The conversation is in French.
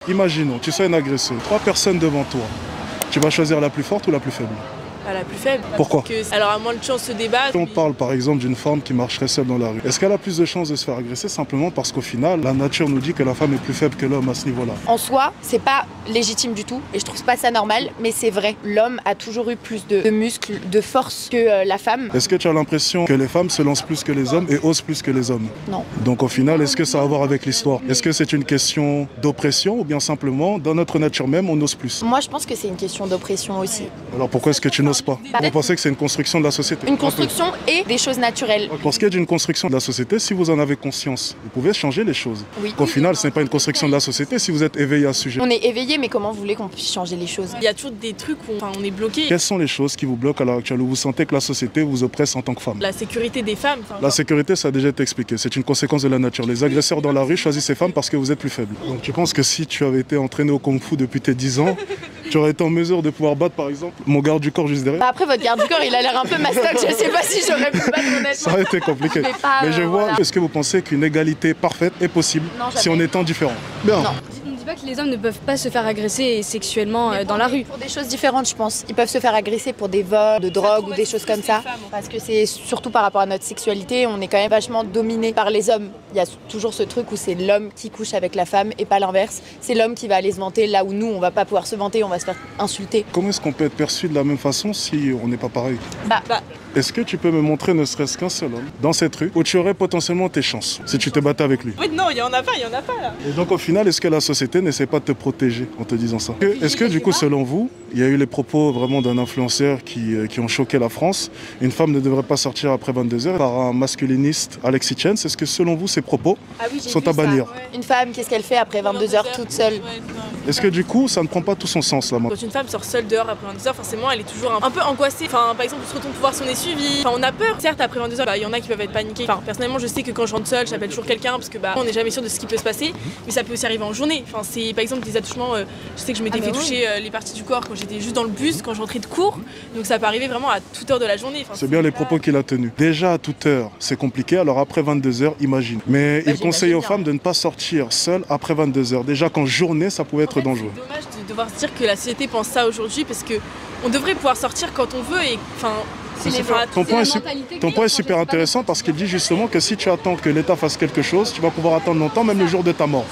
Imaginons, tu sois une agresseuse, 3 personnes devant toi. Tu vas choisir la plus forte ou la plus faible? La plus faible. Pourquoi? Elle aura moins de chances de se débattre. On parle par exemple d'une femme qui marcherait seule dans la rue. Est-ce qu'elle a plus de chances de se faire agresser simplement parce qu'au final, la nature nous dit que la femme est plus faible que l'homme à ce niveau-là? En soi, c'est pas légitime du tout et je trouve pas ça normal, mais c'est vrai. L'homme a toujours eu plus de muscles, de force que la femme. Est-ce que tu as l'impression que les femmes se lancent plus que les hommes et osent plus que les hommes? Non. Donc au final, est-ce que ça a à voir avec l'histoire? Est-ce que c'est une question d'oppression ou bien simplement, dans notre nature même, on ose plus? Moi, je pense que c'est une question d'oppression aussi. Alors pourquoi est-ce que tu n'oses pas? Vous pensez que c'est une construction de la société? Une construction et des choses naturelles. Pour ce qui est d'une construction de la société, si vous en avez conscience, vous pouvez changer les choses. Oui. Qu'au final, ce n'est pas une construction de la société si vous êtes éveillé à ce sujet. On est éveillé, mais comment vous voulez qu'on puisse changer les choses? Il y a toujours des trucs où on est bloqué. Quelles sont les choses qui vous bloquent à l'heure actuelle, où vous sentez que la société vous oppresse en tant que femme? La sécurité des femmes. La sécurité, ça a déjà été expliqué. C'est une conséquence de la nature. Les agresseurs dans la rue choisissent ces femmes parce que vous êtes plus faible. Donc tu penses que si tu avais été entraîné au kung-fu depuis tes 10 ans, tu aurais été en mesure de pouvoir battre par exemple mon garde du corps juste derrière? Après, votre garde du corps, il a l'air un peu mastoc. Je sais pas si j'aurais pu battre honnêtement. Ça aurait été compliqué. Mais je vois, est-ce que vous pensez qu'une égalité parfaite est possible si on étant différent? Bien. Non. On ne dit pas que les hommes ne peuvent pas se faire agresser sexuellement dans la rue. Pour des choses différentes, je pense. Ils peuvent se faire agresser pour des vols, de drogue ou des choses comme ça. Parce que c'est surtout par rapport à notre sexualité, on est quand même vachement dominé par les hommes. Il y a toujours ce truc où c'est l'homme qui couche avec la femme et pas l'inverse. C'est l'homme qui va aller se vanter là où nous, on va pas pouvoir se vanter, on va se faire insulter. Comment est-ce qu'on peut être perçu de la même façon si on n'est pas pareil? Est-ce que tu peux me montrer ne serait-ce qu'un seul homme dans cette rue où tu aurais potentiellement tes chances si tu te battais avec lui? Oui, non, il y en a pas là. Et donc au final, est-ce que la société n'essaie pas de te protéger en te disant ça? Est-ce que du coup, selon vous, il y a eu les propos vraiment d'un influenceur qui ont choqué la France? Une femme ne devrait pas sortir après 22h par un masculiniste, Alexis Tchens. Est-ce que selon vous, ces propos sont à bannir? Une femme, qu'est-ce qu'elle fait après 22h toute seule? Est-ce que du coup, ça ne prend pas tout son sens là? Quand une femme sort seule dehors après 22h, forcément, elle est toujours un peu angoissée. Enfin, par exemple, on se retourne pour voir si on est suivi. Enfin, on a peur. Certes, après 22h, il y en a qui peuvent être paniqués. Enfin, personnellement, je sais que quand je rentre seule, j'appelle toujours quelqu'un parce que on n'est jamais sûr de ce qui peut se passer. Mais ça peut aussi arriver en journée. Enfin, c'est par exemple des attouchements. Je sais que je m'étais fait toucher les parties du corps quand j'étais juste dans le bus, quand je rentrais de cours. Donc ça peut arriver vraiment à toute heure de la journée. Enfin, c'est bien les propos qu'il a tenus. Déjà à toute heure, c'est compliqué. Alors après 22h, imagine. Mais il conseille aux femmes de ne pas sortir seules après 22h. Déjà qu'en journée, ça pouvait être dangereux. C'est dommage de devoir se dire que la société pense ça aujourd'hui parce que on devrait pouvoir sortir quand on veut et enfin. Ton point est super intéressant parce qu'il dit justement que si tu attends que l'État fasse quelque chose, tu vas pouvoir attendre longtemps, même le jour de ta mort.